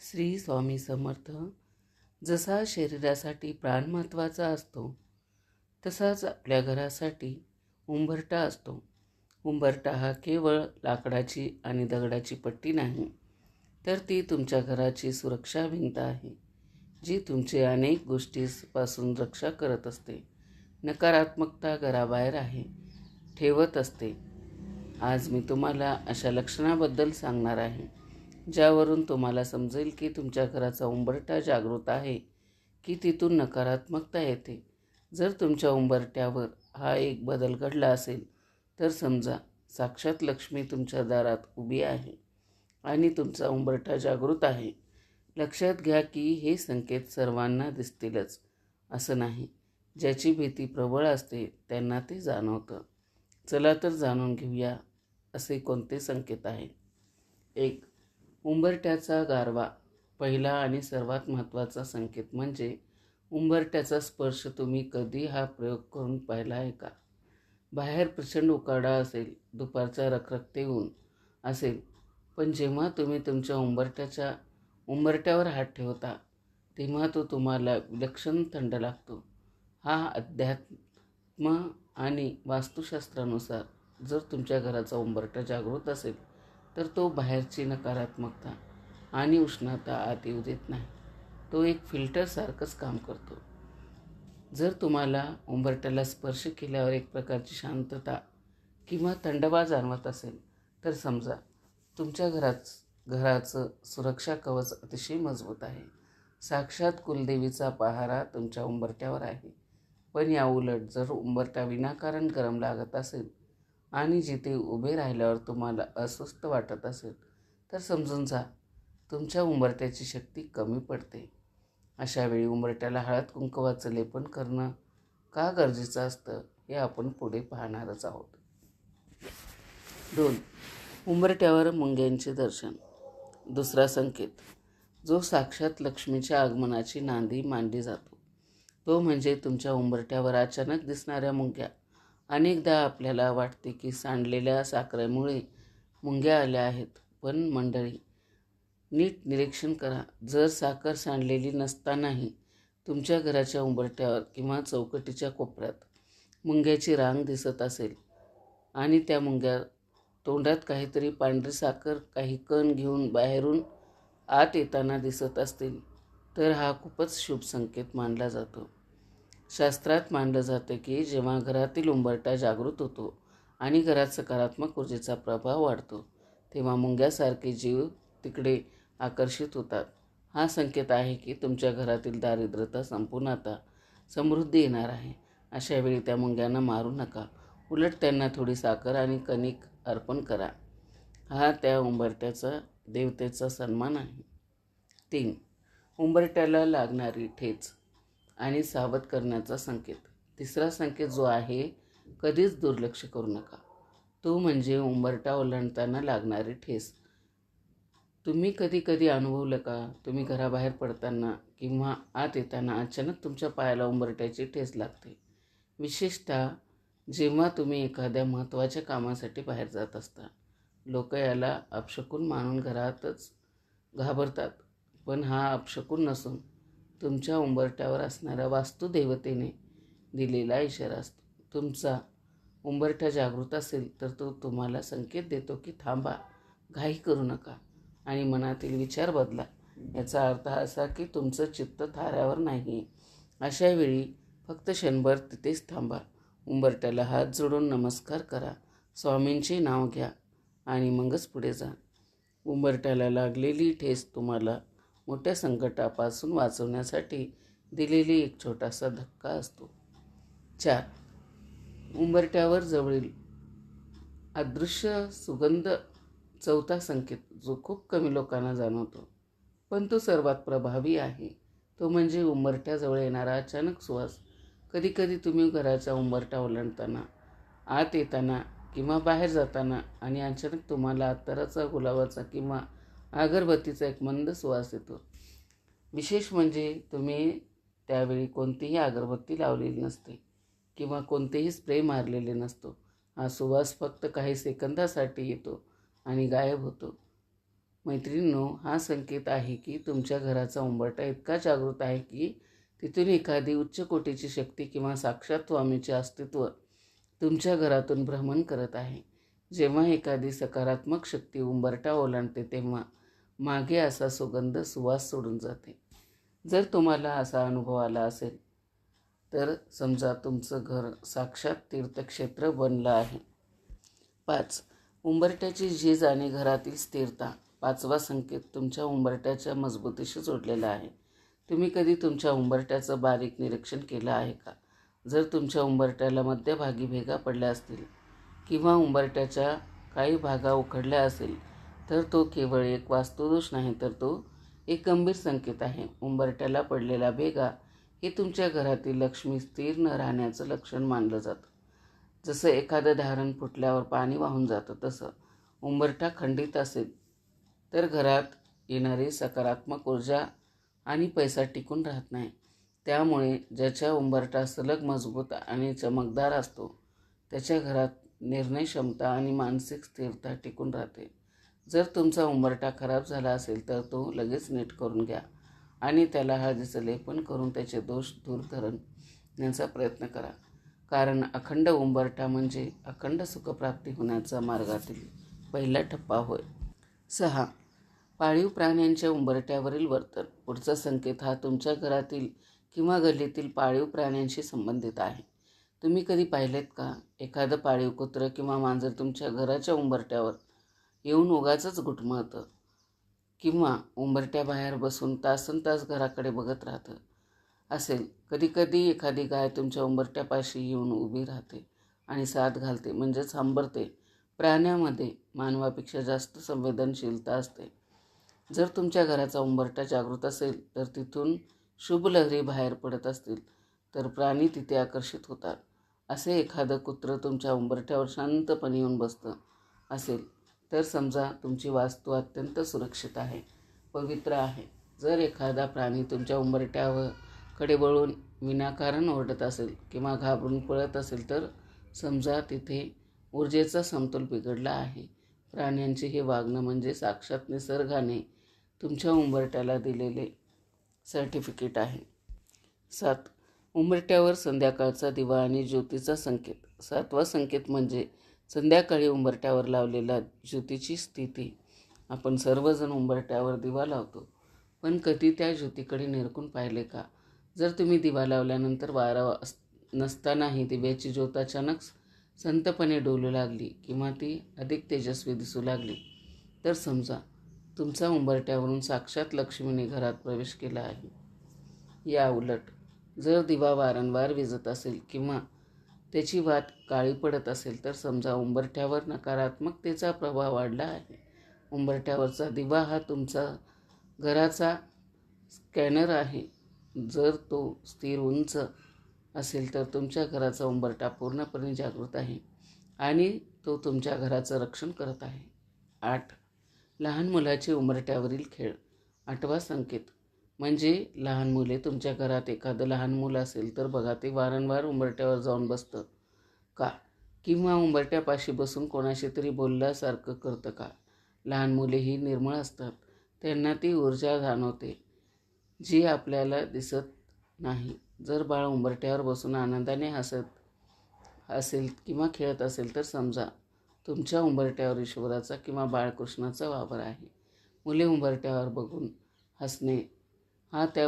श्री स्वामी समर्थ. जसा शरीरासाठी प्राण महत्त्वाचा असतो, तसाच आपल्या घरासाठी उंबरठा असतो. उंबरठा हा केवळ लाकडाची आणि दगडाची पट्टी नाही, तर ती तुमच्या घराची सुरक्षा भिंत आहे, जी तुमचे अनेक गोष्टींपासून रक्षा करत असते. नकारात्मकता घराबाहेर ठेवत असते. आज मी तुम्हाला अशा लक्षणाबद्दल सांगणार आहे, ज्यावरून तुम्हाला समजेल की तुमच्या घराचा उंबरठा जागृत आहे की तिथून नकारात्मकता येते. जर तुमच्या उंबरठ्यावर हा एक बदल घडला असेल, तर समजा साक्षात लक्ष्मी तुमच्या दारात उभी आहे आणि तुमचा उंबरठा जागृत आहे. लक्षात घ्या की हे संकेत सर्वांना दिसतीलच असं नाही. ज्याची भीती प्रबळ असते त्यांना ते जाणवतं. चला तर जाणून घेऊया असे कोणते संकेत आहे. 1. उंबरठ्याचा गारवा. पहिला आणि सर्वात महत्त्वाचा संकेत म्हणजे उंबरठ्याचा स्पर्श. तुम्ही कधी हा प्रयोग करून पाहिला आहे का? बाहेर प्रचंड उकाडा असेल, दुपारचा रखरखते ऊन असेल, पण जेव्हा तुम्ही तुमच्या उंबरठ्यावर हात ठेवता, तेव्हा तो तुम्हाला विलक्षण थंड लागतो. हा अध्यात्म आणि वास्तुशास्त्रानुसार जर तुमच्या घराचा उंबरठा जागृत असेल, तर तो बाहेरची नकारात्मकता आणि उष्णता आत येऊ देत नाही. तो एक फिल्टरसारखंच काम करतो. जर तुम्हाला उंबरठ्याला स्पर्श केल्यावर एक प्रकारची शांतता किंवा थंडवा जाणवत असेल, तर समजा तुमच्या घराचं सुरक्षा कवच अतिशय मजबूत आहे. साक्षात कुलदेवीचा पहारा तुमच्या उंबरठ्यावर आहे. पण या उलट जर उंबरठा विनाकारण गरम लागत असेल आणि जिथे उभे राहिल्यावर तुम्हाला अस्वस्थ वाटत असेल, तर समजून जा, तुमच्या उंबरठ्याची शक्ती कमी पडते. अशा वेळी उंबरठ्याला हळद कुंकवाचं लेपन करणं का गरजेचं असतं, हे आपण पुढे पाहणारच आहोत. 2. उंबरठ्यावर मुंग्यांचे दर्शन. दुसरा संकेत, जो साक्षात लक्ष्मीच्या आगमनाची नांदी मानली जातो, तो म्हणजे तुमच्या उंबरठ्यावर अचानक दिसणाऱ्या मुंग्या. अनेकदा आपल्याला वाटते की सांडलेल्या साखरेमुळे मुंग्या आल्या आहेत, पण मंडळी, नीट निरीक्षण करा. जर साखर सांडलेली नसतानाही तुमच्या घराच्या उंबरठ्यावर किंवा चौकटीच्या कोपऱ्यात मुंग्याची रांग दिसत असेल आणि त्या मुंग्या तोंडात काहीतरी पांढरी साखर, काही कण घेऊन बाहेरून आत येताना दिसत असतील, तर हा खूपच शुभ संकेत मानला जातो. शास्त्रात मानलं जातं की जेव्हा घरातील उंबरठा जागृत होतो आणि घरात सकारात्मक ऊर्जेचा प्रभाव वाढतो, तेव्हा मुंग्यासारखे जीव तिकडे आकर्षित होतात. हा संकेत आहे की तुमच्या घरातील दारिद्र्यता संपून आता समृद्धी येणार आहे. अशा वेळी त्या मुंग्यांना मारू नका, उलट त्यांना थोडी साखर आणि कणिक अर्पण करा. हा त्या उंबरठ्याचा देवतेचा सन्मान आहे. 3. उंबरठ्याला लागणारी ठेच आणि सावध करण्याचा संकेत. तिसरा संकेत जो आहे, कधीच दुर्लक्ष करू नका, तो म्हणजे उंबरठा ओलांडताना लागणारी ठेस. तुम्ही कधी अनुभवलं का? तुम्ही घराबाहेर पडताना किंवा आत येताना अचानक तुमच्या पायाला उंबरठ्याची ठेस लागते. विशेषतः जेव्हा तुम्ही एखाद्या महत्त्वाच्या कामासाठी बाहेर जात असता. लोक याला अपशकुन मानून घरातच घाबरतात, पण हा अपशकुन नसून तुमच्या उंबरठ्यावर असणाऱ्या वास्तुदेवतेने दिलेला इशारा असतो. तुमचा उंबरठा जागृत असेल, तर तो तुम्हाला संकेत देतो की थांबा, घाई करू नका आणि मनातील विचार बदला. याचा अर्थ असा की तुमचं चित्त थाऱ्यावर नाही. अशा वेळी फक्त क्षणभर तिथेच थांबा, उंबरठ्याला हात जोडून नमस्कार करा, स्वामींचे नाव घ्या आणि मगच पुढे जा. उंबरठ्याला लागलेली ठेस तुम्हाला मोठ्या संकटापासून वाचवण्यासाठी दिलेली एक छोटासा धक्का असतो. 4. उंबरठ्यावर जवळील अदृश्य सुगंध. चौथा संकेत, जो खूप कमी लोकांना जाणवतो, पण तो सर्वात प्रभावी आहे, तो म्हणजे उंबरठ्याजवळ येणारा अचानक सुवास. कधी तुम्ही घराचा उंबरठा ओलांडताना, आत येताना किंवा बाहेर जाताना आणि अचानक तुम्हाला अत्तराचा, गुलाबाचा किंवा अगरबत्तीचा एक मंद सुवास येतो. विशेष म्हणजे तुम्ही त्यावेळी कोणतीही अगरबत्ती लावलेली नसते किंवा कोणतेही स्प्रे मारलेले नसतो. हा सुवास फक्त काही सेकंदासाठी येतो आणि गायब होतो. मैत्रिणींनो, हा संकेत आहे की तुमच्या घराचा उंबरठा इतका जागृत आहे की तिथून एखादी उच्च कोटीची शक्ती किंवा साक्षात स्वामीचे अस्तित्व तुमच्या घरातून भ्रमण करत आहे. जेव्हा एखादी सकारात्मक शक्ती उंबरठा ओलांडते तेव्हा मागे असा सुगंध सुवास सोडून जाते. जर तुम्हाला असा अनुभव आला असेल तर समजा तुमचं घर साक्षात तीर्थक्षेत्र बनलं आहे. 5. उंबरठ्याची झीज आणि घरातील स्थिरता. 5वा संकेत तुमच्या उंबरठ्याच्या मजबूतीशी जोडलेला आहे. तुम्ही कधी तुमच्या उंबरठ्याचं बारीक निरीक्षण केलं आहे का? जर तुमच्या उंबरठ्याला मध्यभागी भेगा पडल्या असतील किंवा उंबरठ्याच्या काही भागा उखडल्या असेल तर तो केवळ एक वास्तुदोष नाही तर तो एक गंभीर संकेत आहे. उंबरठ्याला पडलेल्या भेगा हे तुमच्या घरातील लक्ष्मी स्थिर न राहण्याचं लक्षण मानलं जातं. जसं एखादं धारण फुटल्यावर पाणी वाहून जातं तसं उंबरठा खंडित असेल तर घरात येणारी सकारात्मक ऊर्जा आणि पैसा टिकून राहत नाही. त्यामुळे ज्याच्या उंबरठा सलग मजबूत आणि चमकदार असतो त्याच्या घरात निर्णय क्षमता आणि मानसिक स्थिरता टिकून राहते. जर तुमचा उंबरठा खराब झाला असेल तर तो लगेच नीट करून घ्या आणि त्याला हळदीचं लेपन करून त्याचे दोष दूर करण्याचा प्रयत्न करा. कारण अखंड उंबरठा म्हणजे अखंड सुखप्राप्ती होण्याचा मार्गातील पहिला टप्पा होय. 6. पाळीव प्राण्यांच्या उंबरठ्यावरील वर्तन. पुढचा संकेत हा तुमच्या घरातील किंवा गल्लीतील पाळीव प्राण्यांशी संबंधित आहे. तुम्ही कधी पाहिलेत का? एखादं पाळीव कुत्रं किंवा मांजर तुमच्या घराच्या उंबरठ्यावर येऊन उगाचच घुटमळतं किंवा उंबरठ्याबाहेर बसून तासनतास घराकडे बघत राहतं असेल. कधीकधी एखादी गाय तुमच्या उंबरठ्यापाशी येऊन उभी राहते आणि साद घालते म्हणजेच हंबरते. प्राण्यामध्ये मानवापेक्षा जास्त संवेदनशीलता असते. जर तुमच्या घराचा उंबरठा जागृत असेल तर तिथून शुभ लहरी बाहेर पडत असतील तर प्राणी तिथे आकर्षित होतात. असे एखादं कुत्रं तुमच्या उंबरठ्यावर शांतपणे येऊन बसतं असेल तर समजा तुमची वास्तू अत्यंत सुरक्षित आहे, पवित्र आहे. जर एखादा प्राणी तुमच्या उंबरठ्याकडे वळून विनाकारण ओरडत असेल किंवा घाबरून पळत असेल तर समजा तिथे ऊर्जेचा समतोल बिघडला आहे. प्राण्यांचे हे वागणं म्हणजे साक्षात निसर्गाने तुमच्या उंबरठ्याला दिलेले सर्टिफिकेट आहे. 7. उंबरठ्यावर संध्याकाळचा दिवा आणि ज्योतीचा संकेत. 7वा संकेत म्हणजे संध्याकाळी उंबरठ्यावर लावलेल्या ज्योतीची स्थिती. आपण सर्वजण उंबरठ्यावर दिवा लावतो, पण कधी त्या ज्योतीकडे निरखून पाहिले का? जर तुम्ही दिवा लावल्यानंतर वारा नसतानाही दिव्याची ज्योत अचानक संतपणे डोलू लागली किंवा ती अधिक तेजस्वी दिसू लागली तर समजा तुमचा उंबरठ्यावरून साक्षात लक्ष्मीने घरात प्रवेश केला आहे. या उलट जर दिवा वारंवार विझत असेल किंवा त्याची वात काळी पडत असेल तर समजा उंबरठ्यावर नकारात्मकतेचा प्रभाव वाढला आहे. उंबरठ्यावरचा दिवा हा तुमचा घराचा स्कॅनर आहे. जर तो स्थिर उंच असेल तर तुमच्या घराचा उंबरठा पूर्णपणे जागृत आहे आणि तो तुमच्या घराचं रक्षण करत आहे. 8. लहान मुलाचे उंबरठ्यावरील खेळ. 8वा संकेत म्हणजे लहान मुले. तुमच्या घरात एखादं लहान मुलं असेल तर बघा ते वारंवार उंबरठ्यावर जाऊन बसतं का किंवा उंबरठ्यापाशी बसून कोणाशी तरी बोलल्यासारखं करतं का? लहान मुले ही निर्मळ असतात. त्यांना ती ऊर्जा जाणवते जी आपल्याला दिसत नाही. जर बाळ उंबरठ्यावर बसून आनंदाने हसत असेल किंवा खेळत असेल तर समजा तुमच्या उंबरठ्यावर ईश्वराचा किंवा बाळकृष्णाचा वावर आहे. मुले उंबरठ्यावर बघून हसणे हा त्या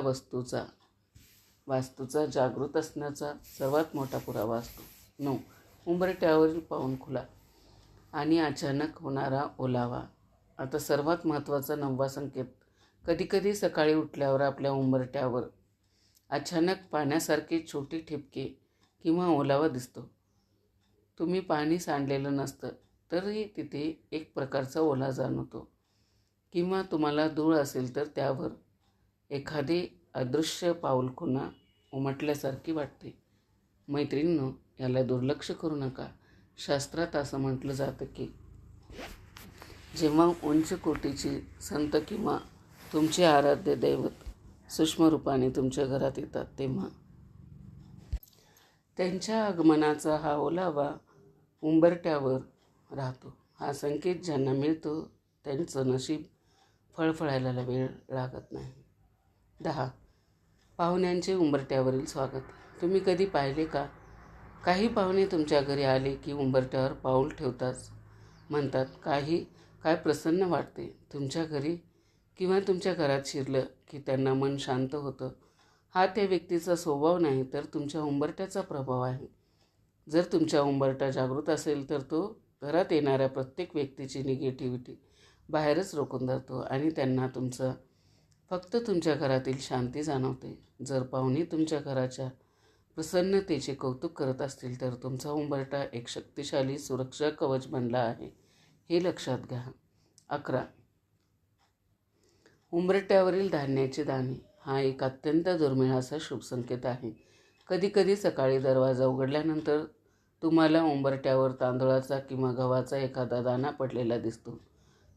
वास्तूचा जागृत असण्याचा सर्वात मोठा पुरावा असतो. 9. उंबरठ्यावरील पाऊणखुला आणि अचानक होणारा ओलावा. आता सर्वात महत्त्वाचा 9वा संकेत. कधीकधी सकाळी उठल्यावर आपल्या उंबरठ्यावर अचानक पाण्यासारखे छोटे ठिपके किंवा ओलावा दिसतो. तुम्ही पाणी सांडलेलं नसतं तरी तिथे एक प्रकारचा ओला जाणवतो किंवा तुम्हाला धूळ असेल तर त्यावर एखादी अदृश्य पाऊलखुणा उमटल्यासारखी वाटते. मैत्रिणींनो, याला दुर्लक्ष करू नका. शास्त्रात असं म्हटलं जातं की जेव्हा उंच कोटीची संत किंवा तुमचे आराध्य दैवत सूक्ष्म रूपाने तुमच्या घरात येतात तेव्हा त्यांच्या आगमनाचा हा ओलावा उंबरठ्यावर राहतो. हा संकेत ज्यांना मिळतो त्यांचं नशीब फळफळायला वेळ लागत नाही. 10. पाहुण्यांचे उंबरठ्यावरील स्वागत. तुम्ही कधी पाहिले का? काही पाहुणे तुमच्या घरी आले की उंबरठ्यावर पाऊल ठेवताच म्हणतात, काय प्रसन्न वाटते. तुमच्या घरी किंवा तुमच्या घरात शिरलं की त्यांना मन शांत होतं. हा त्या व्यक्तीचा स्वभाव नाही, तर तुमच्या उंबरठ्याचा प्रभाव आहे. जर तुमचा उंबरठा जागृत असेल तर तो घरात येणाऱ्या प्रत्येक व्यक्तीची निगेटिव्हिटी बाहेरच रोखून धरतो आणि त्यांना फक्त तुमच्या घरातील शांती जाणवते. जर पाहुणे तुमच्या घराच्या प्रसन्नतेचे कौतुक करत असतील तर तुमचा उंबरठा एक शक्तिशाली सुरक्षा कवच बनला आहे, हे लक्षात घ्या. 11. उंबरठ्यावरील धान्याचे दाणे. हा एक अत्यंत दुर्मिळ असा शुभ संकेत आहे. कधीकधी सकाळी दरवाजा उघडल्यानंतर तुम्हाला उंबरठ्यावर तांदूळाचा किंवा गव्हाचा एखादा दाणा पडलेला दिसतो.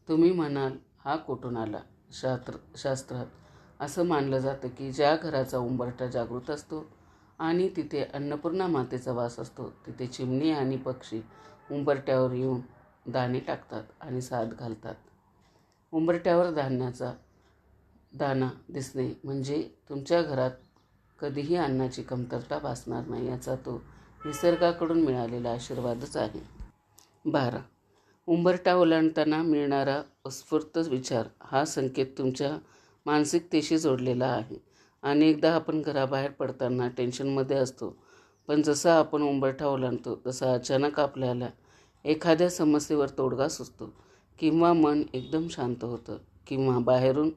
तुम्ही म्हणाल, हा कुठून आला? शास्त्रात असं मानलं जातं की ज्या घराचा उंबरठा जागृत असतो आणि तिथे अन्नपूर्णा मातेचा वास असतो, तिथे चिमणी आणि पक्षी उंबरठ्यावर येऊन दाणे टाकतात आणि साद घालतात. उंबरठ्यावर धान्याचा दाणा दिसणे म्हणजे तुमच्या घरात कधीही अन्नाची कमतरता भासणार नाही, याचा तो निसर्गाकडून मिळालेला आशीर्वादच आहे. 12. उंबरठा ओलांडताना मिळणारा उत्स्फूर्त विचार. हा संकेत तुमच्या मानसिकतेशी जोडलेला आहे. अनेकदा आपण घराबाहेर पडताना टेन्शनमध्ये असतो, पण जसा आपण उंबरठा ओलांडतो तसा अचानक आपल्याला एखाद्या समस्येवर तोडगा सुचतो किंवा मन एकदम शांत होतं. किंवा बाहेरून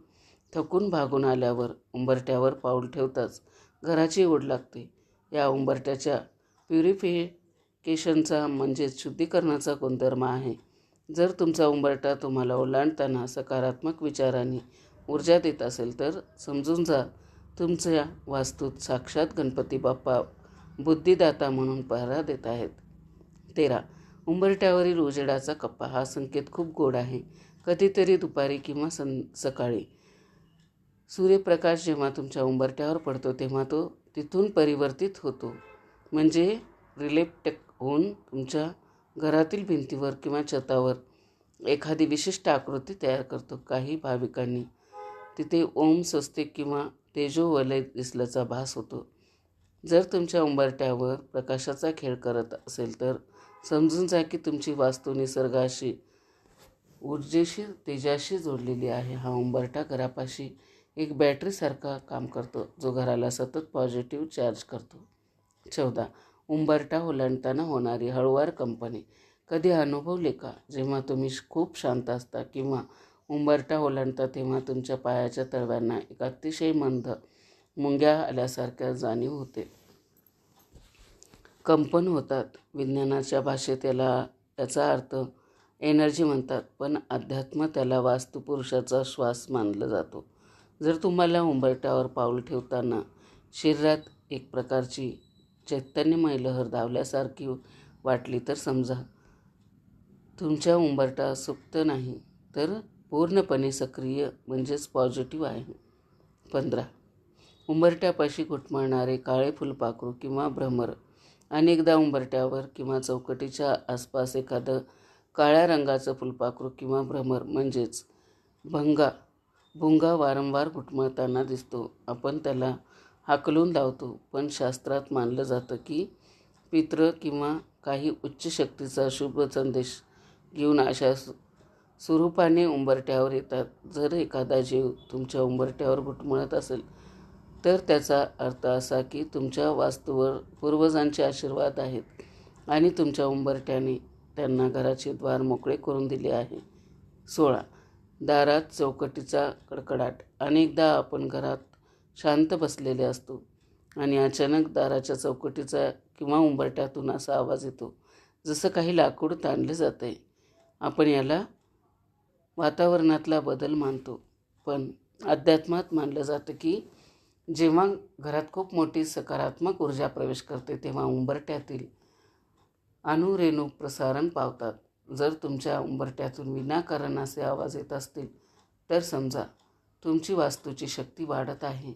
थकून भागून आल्यावर उंबरठ्यावर पाऊल ठेवताच घराची ओढ लागते. या उंबरठ्याच्या प्युरिफिकेशनचा म्हणजेच शुद्धीकरणाचा गुणधर्म आहे. जर तुमचा उंबरठा तुम्हाला ओलांडताना सकारात्मक विचारांनी ऊर्जा देत असेल तर समजून जा, तुमच्या वास्तूत साक्षात गणपती बाप्पा बुद्धिदाता म्हणून पहारा देत आहेत. 13. उंबरठ्यावरील उजेडाचा कप्पा. हा संकेत खूप गोड आहे. कधीतरी दुपारी किंवा सकाळी सूर्यप्रकाश जेव्हा तुमच्या उंबरठ्यावर पडतो तेव्हा तो तिथून परिवर्तित होतो, म्हणजे रिफ्लेक्ट होऊन तुमच्या घरातील भिंतीवर किंवा छतावर एखादी विशिष्ट आकृती तयार करतो. काही भाविकांनी तिथे ओम, स्वस्तिक किंवा तेजोवलय दिसल्याचा भास होतो. जर तुमच्या उंबरठ्यावर प्रकाशाचा खेळ करत असेल तर समजून जा की तुमची वास्तू निसर्गाशी, ऊर्जेशी, तेजाशी जोडलेली आहे. हा उंबरठा घरापाशी एक बॅटरीसारखा काम करतो, जो घराला सतत पॉझिटिव्ह चार्ज करतो. 14. उंबरठा ओलांडताना होणारी हळूवार कंपने. कधी अनुभवले का? जेव्हा तुम्ही खूप शांत असता किंवा उंबरठा ओलांडता तेव्हा तुमच्या पायाच्या तळव्यांना एक अतिशय मंद मुंग्या आल्यासारख्या जाणीव होते. कंपन होतात. विज्ञानाच्या भाषेत याचा अर्थ एनर्जी म्हणतात, पण अध्यात्म त्याला वास्तुपुरुषाचा श्वास मानला जातो. जर तुम्हाला उंबरठ्यावर पाऊल ठेवताना शरीरात एक प्रकारची चैतन्यमय लहर धावल्यासारखी वाटली तर समजा तुमच्या उंबरठा सुप्त नाही तर पूर्णपणे सक्रिय, म्हणजेच पॉझिटिव्ह आहे. 15. उंबरठ्यापाशी घुटमळणारे काळे फुलपाखरू किंवा भ्रमर. अनेकदा उंबरठ्यावर किंवा चौकटीच्या आसपास एखादं काळ्या रंगाचं फुलपाखरू किंवा भ्रमर म्हणजेच भुंगा वारंवार घुटमळताना दिसतो. आपण त्याला हाकलून लावतो, पण शास्त्रात मानलं जातं की पितृ किंवा काही उच्च शक्तीचा शुभ संदेश घेऊन अशा स्वरूपाने उंबरठ्यावर येतात. जर एखादा जीव तुमच्या उंबरठ्यावर घुटमळत असेल तर त्याचा अर्थ असा की तुमच्या वास्तूवर पूर्वजांचे आशीर्वाद आहेत आणि तुमच्या उंबरठ्याने त्यांना घराचे द्वार मोकळे करून दिले आहे. 16. दारात चौकटीचा कडकडाट. अनेकदा आपण घरात शांत बसलेले असतो आणि अचानक दाराच्या चौकटीचा किंवा उंबरठ्यातून असा आवाज येतो जसं काही लाकूड ताणलं जात आहे. आपण याला वातावरणातला बदल मानतो, पण अध्यात्मात मानलं जातं की जेव्हा घरात खूप मोठी सकारात्मक ऊर्जा प्रवेश करते तेव्हा उंबरठ्यातील अणुरेणू प्रसारण पावतात. जर तुमच्या उंबरठ्यातून विनाकारण असे आवाज येत असतील तर समजा तुमची वास्तूची शक्ती वाढत आहे.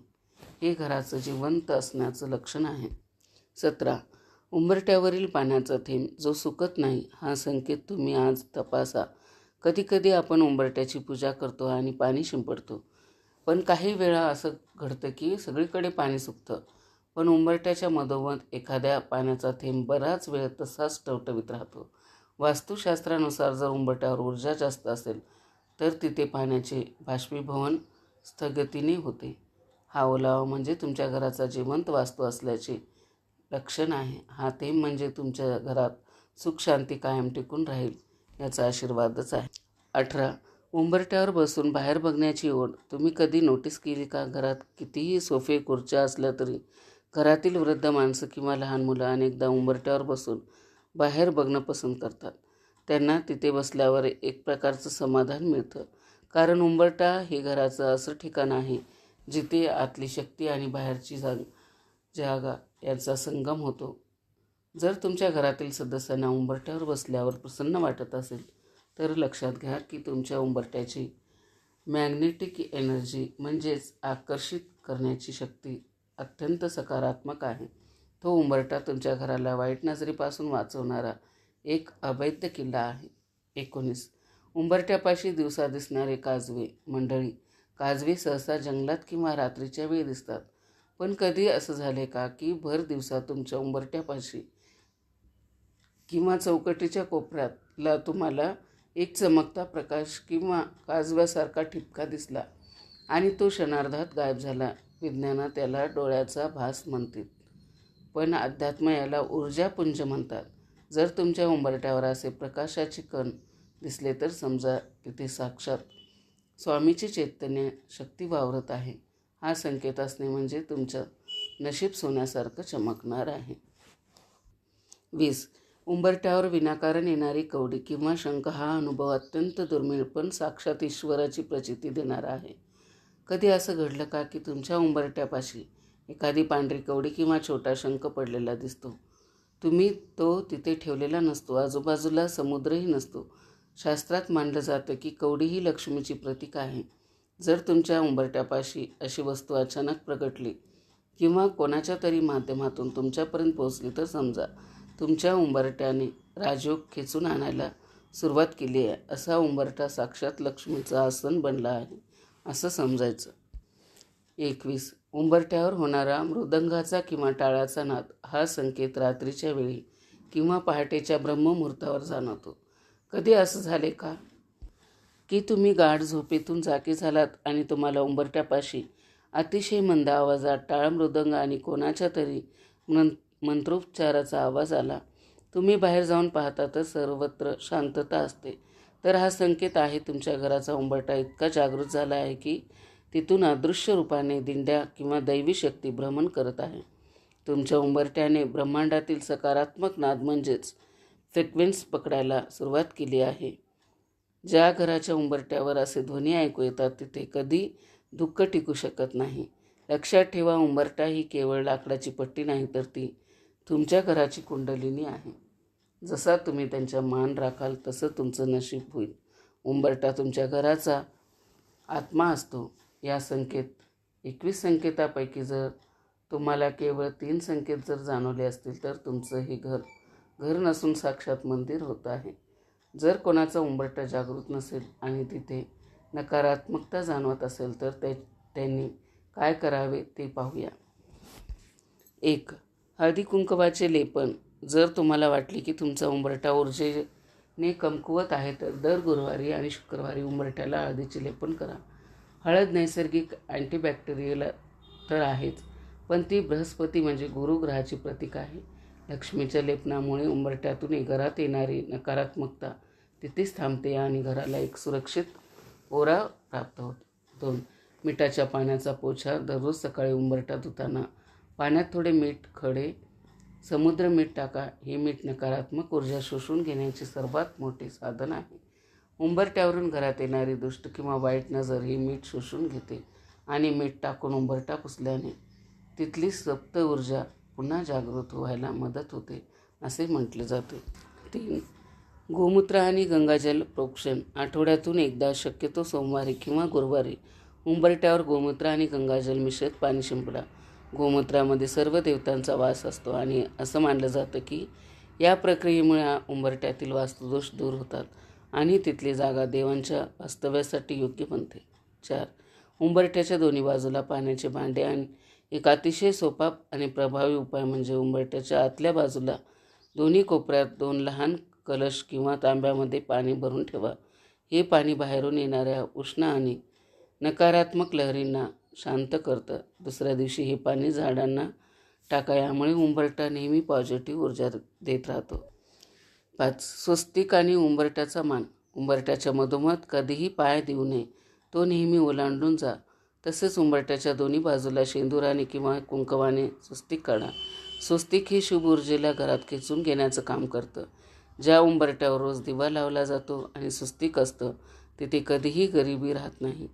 हे घराचं जिवंत असण्याचं लक्षण आहे. 17. उंबरठ्यावरील पाण्याचा थेंब जो सुकत नाही. हा संकेत तुम्ही आज तपासा. कधीकधी आपण उंबरट्याची पूजा करतो आणि पाणी शिंपडतो, पण काही वेळा असं घडतं की सगळीकडे पाणी सुकतं, पण उंबरट्याच्या मधोमध एखाद्या पाण्याचा थेंब बराच वेळ तसाच टवटवीत राहतो. वास्तुशास्त्रानुसार जर उंबरट्यावर ऊर्जा जास्त असेल तर तिथे पाण्याचे बाष्पीभवन स्थगितीने होते. हा ओलावा म्हणजे तुमच्या घराचा जिवंत वास्तू असल्याचे लक्षण आहे. हा थेंब म्हणजे तुमच्या घरात सुख शांती कायम टिकून राहील याचा आशीर्वादच आहे. 18. उंबरट्यावर बसून बाहेर बघण्याची ओढ. तुम्ही कधी नोटीस केली का? घरात कितीही सोफे खुर्च्या असल्या तरी घरातील वृद्ध माणसं किंवा लहान मुलं अनेकदा उंबरट्यावर बसून बाहेर बघणं पसंत करतात. त्यांना तिथे बसल्यावर एक प्रकारचं समाधान मिळतं, कारण उंबरठा हे घराचं असं ठिकाण आहे जिथे आतली शक्ती आणि बाहेरची जागा यांचा संगम होतो. जर तुमच्या घरातील सदस्यांना उंबरट्यावर बसल्यावर प्रसन्न वाटत असेल तर लक्षात घ्या की तुमच्या उंबरट्याची मॅग्नेटिक एनर्जी म्हणजेच आकर्षित करण्याची शक्ती अत्यंत सकारात्मक आहे. तो उंबरठा तुमच्या घराला वाईट नजरेपासून वाचवणारा एक अवैध किल्ला आहे. 19. उंबरट्यापाशी दिवसा दिसणारे काजवे. मंडळी, काजवे सहसा जंगलात किंवा रात्रीच्या वेळी दिसतात, पण कधी असं झाले का की भर दिवसा तुमच्या उंबरट्यापाशी किंवा चौकटीच्या कोपऱ्यातला तुम्हाला एक चमकता प्रकाश किंवा काजव्यासारखा ठिपका दिसला आणि तो क्षणार्धात गायब झाला? विज्ञानात त्याला डोळ्याचा भास म्हणतात, पण अध्यात्म याला ऊर्जापुंज म्हणतात. जर तुमच्या उंबरट्यावर असे प्रकाशाचे कण दिसले तर समजा तिथे साक्षात स्वामीचे चैतन्य शक्ती वावरत आहे. हा संकेत असणे म्हणजे तुमचं नशीब सोन्यासारखं चमकणार आहे. 20. उंबरट्यावर विनाकारण येणारी कवडी किंवा शंख. हा अनुभव अत्यंत दुर्मिळ पण साक्षात ईश्वराची प्रचिती देणारा आहे. कधी असं घडलं का की तुमच्या उंबरट्यापाशी एखादी पांढरी कवडी किंवा छोटा शंख पडलेला दिसतो? तुम्ही तो तिथे ठेवलेला नसतो, आजूबाजूला समुद्रही नसतो. शास्त्रात मानलं जातं की कवडी ही लक्ष्मीची प्रतीक आहे. जर तुमच्या उंबरट्यापाशी अशी वस्तू अचानक प्रगटली किंवा कोणाच्या तरी माध्यमातून तुमच्यापर्यंत पोहोचली तर समजा तुमच्या उंबरट्याने राजयोग खेचून आणायला सुरुवात केली आहे. असा उंबरठा साक्षात लक्ष्मीचं आसन बनला आहे असं समजायचं. 21. उंबरट्यावर होणारा मृदंगाचा किंवा टाळाचा नाद. हा संकेत रात्रीच्या वेळी किंवा पहाटेच्या ब्रह्ममुहूर्तावर जाणवतो. कधी असं झाले का की तुम्ही गाढ झोपेतून जागे झालात आणि तुम्हाला उंबरट्यापाशी अतिशय मंद आवाजात टाळ मृदंग आणि कोणाच्या तरी मंत्रोच्चाराचा आवाज आला? तुम्ही बाहेर जाऊन पाहता तर सर्वत्र शांतता असते. तर हा संकेत आहे तुमच्या घराचा उंबरठा इतका जागृत झाला आहे की तिथून अदृश्य रूपाने दिंड्या किंवा दैवी शक्ती भ्रमण करत आहे. तुमच्या उंबरट्याने ब्रह्मांडातील सकारात्मक नाद म्हणजेच फ्रिक्वेन्स पकडायला सुरुवात केली आहे. ज्या घराच्या उंबरट्यावर असे ध्वनी ऐकू येतात तिथे कधी दुःख टिकू शकत नाही. लक्षात ठेवा, उंबरठा ही केवळ लाकडाची पट्टी नाही तर ती तुमच्या घराची कुंडलिनी आहे. जसा तुम्ही त्यांचा मान राखाल तसं तुमचं नशीब होईल. उंबरठा तुमच्या घराचा आत्मा असतो. या 21 संकेतापैकी जर तुम्हाला केवळ 3 संकेत जर जाणवले असतील तर तुमचं हे घर नसून साक्षात मंदिर होत आहे. जर कोणाचा उंबरठा जागृत नसेल आणि तिथे नकारात्मकता जाणवत असेल तर त्यांनी काय करावे ते पाहूया. 1. हळदी कुंकवाचे लेपन. जर तुम्हाला वाटले की तुमचा उंबरठा ऊर्जेने कमकुवत आहे तर दर गुरुवारी आणि शुक्रवारी उंबरठ्याला हळदीचे लेपन करा. हळद नैसर्गिक अँटीबॅक्टेरियल तर आहेच, पण ती बृहस्पती म्हणजे गुरुग्रहाची प्रतीक आहे. लक्ष्मीच्या लेपनामुळे उंबरठ्यातून घरात येणारी नकारात्मकता तिथेच थांबते आणि घराला एक सुरक्षित ओरा प्राप्त होतो. 2. मिठाच्या पाण्याचा पोछा. दररोज सकाळी उंबरठा धुताना पाण्यात थोडे मीठ, खडे समुद्र मीठ टाका. हे मीठ नकारात्मक ऊर्जा शोषून घेण्याचे सर्वात मोठे साधन आहे. उंबरट्यावरून घरात येणारी दुष्ट किंवा वाईट नजर ही मीठ शोषून घेते आणि मीठ टाकून उंबरठा पुसल्याने तिथली सप्त ऊर्जा पुन्हा जागृत व्हायला मदत होते असे म्हटले जाते. 3. गोमूत्र आणि गंगाजल प्रोक्षण. आठवड्यातून एकदा, शक्यतो सोमवारी किंवा गुरुवारी, उंबरट्यावर गोमूत्र आणि गंगाजल मिश्रित पाणी शिंपडा. गोमूत्रामध्ये सर्व देवतांचा वास असतो आणि असं मानलं जातं की या प्रक्रियेमुळे उंबरट्यातील वास्तुदोष दूर होतात. आणि तिथली जागा देवांच्या वास्तव्यासाठी योग्य बनते. 4. उंबरठ्याच्या दोन्ही बाजूला पाण्याचे भांडे. आणि एक अतिशय सोपा आणि प्रभावी उपाय म्हणजे उंबरठ्याच्या आतल्या बाजूला दोन्ही कोपऱ्यात 2 लहान कलश किंवा तांब्यामध्ये पाणी भरून ठेवा. हे पाणी बाहेरून येणाऱ्या उष्ण आणि नकारात्मक लहरींना शांत करतं. दुसऱ्या दिवशी हे पाणी झाडांना टाका. यामुळे उंबरठा नेहमी पॉझिटिव्ह ऊर्जा देत राहतो. 5. स्वस्तिक आणि उंबरठ्याचा मान. उंबरठ्याच्या मधोमध कधीही पाय देऊ नये. तो नेहमी ओलांडून जा. तसेच उंबरठ्याच्या दोन्ही बाजूला शेंदुराने किंवा कुंकवाने स्वस्तिक काढा. स्वस्तिक ही शुभ ऊर्जेला घरात खेचून घेण्याचं काम करतं. ज्या उंबरठ्यावर रोज दिवा लावला जातो आणि स्वस्तिक असतं तिथे कधीही गरिबी राहत नाही.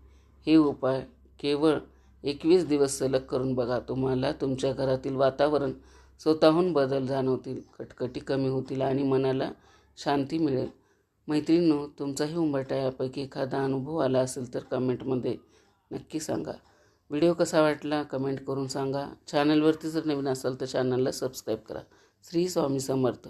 हे उपाय केवळ 21 दिवस सलग करून बघा. तुम्हाला तुमच्या घरातील वातावरण स्वतःहून बदल जाणवतील, कटकटी कमी होतील आणि मनाला शांती मिळेल. मैत्रिणींनो, तुमचाही उंबरठा यापैकी एखादा अनुभव आला असेल तर कमेंटमध्ये नक्की सांगा. व्हिडिओ कसा वाटला कमेंट करून सांगा. चॅनलवरती जर नवीन असाल तर चॅनलला सबस्क्राईब करा. श्री स्वामी समर्थ.